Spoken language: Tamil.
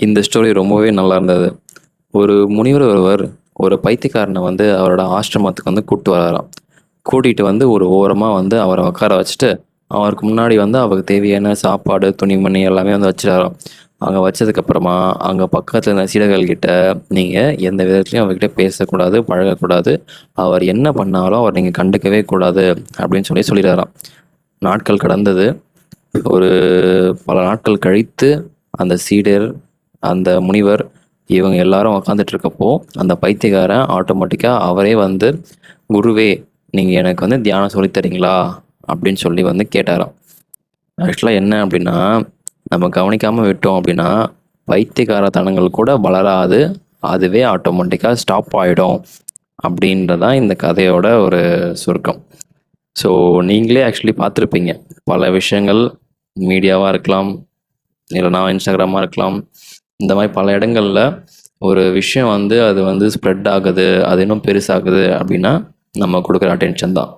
இந்த ஸ்டோரி ரொம்பவே நல்லா இருந்தது. ஒரு முனிவர் ஒருவர் ஒரு பைத்தியக்காரனை வந்து அவரோட ஆசிரமத்துக்கு வந்து கூப்பிட்டு வராராம். கூட்டிகிட்டு வந்து ஒரு ஓரமாக வந்து அவரை உட்கார வச்சுட்டு அவருக்கு முன்னாடி வந்து அவருக்கு தேவையான சாப்பாடு துணிமணி எல்லாமே வந்து வச்சுட்டாராம். அங்கே வச்சதுக்கப்புறமா அங்கே பக்கத்தில் இருந்த சீடர்கள் கிட்ட நீங்கள் எந்த விதத்துலையும் அவர்கிட்ட பேசக்கூடாது, பழகக்கூடாது, அவர் என்ன பண்ணாலும் அவர் நீங்கள் கண்டுக்கவே கூடாது அப்படின்னு சொல்லிடுறாராம். நாட்கள் கடந்தது. ஒரு பல நாட்கள் கழித்து அந்த சீடர், அந்த முனிவர் இவங்க எல்லாரும் உக்காந்துட்டு இருக்கப்போ அந்த பைத்தியக்காரன் ஆட்டோமேட்டிக்காக அவரே வந்து, குருவே நீங்கள் எனக்கு வந்து தியானம் சொல்லித் தரீங்களா அப்படின்னு சொல்லி வந்து கேட்டாராம். ஆக்சுவலாக என்ன அப்படின்னா, நம்ம கவனிக்காமல் விட்டோம் அப்படின்னா பைத்தியக்காரத்தனங்கள் கூட வளராது, அதுவே ஆட்டோமேட்டிக்காக ஸ்டாப் ஆகிடும் அப்படின்றதான் இந்த கதையோட ஒரு சுருக்கம். ஸோ நீங்களே ஆக்சுவலி பார்த்துருப்பீங்க பல விஷயங்கள், மீடியாவாக இருக்கலாம், இல்லைனா இன்ஸ்டாகிராமாக இருக்கலாம், இந்த மாதிரி பல இடங்களில் ஒரு விஷயம் வந்து அது வந்து ஸ்ப்ரெட் ஆகுது, அது இன்னும் பெருசாகுது அப்படின்னா நம்ம கொடுக்குற அட்டென்ஷன் தான்.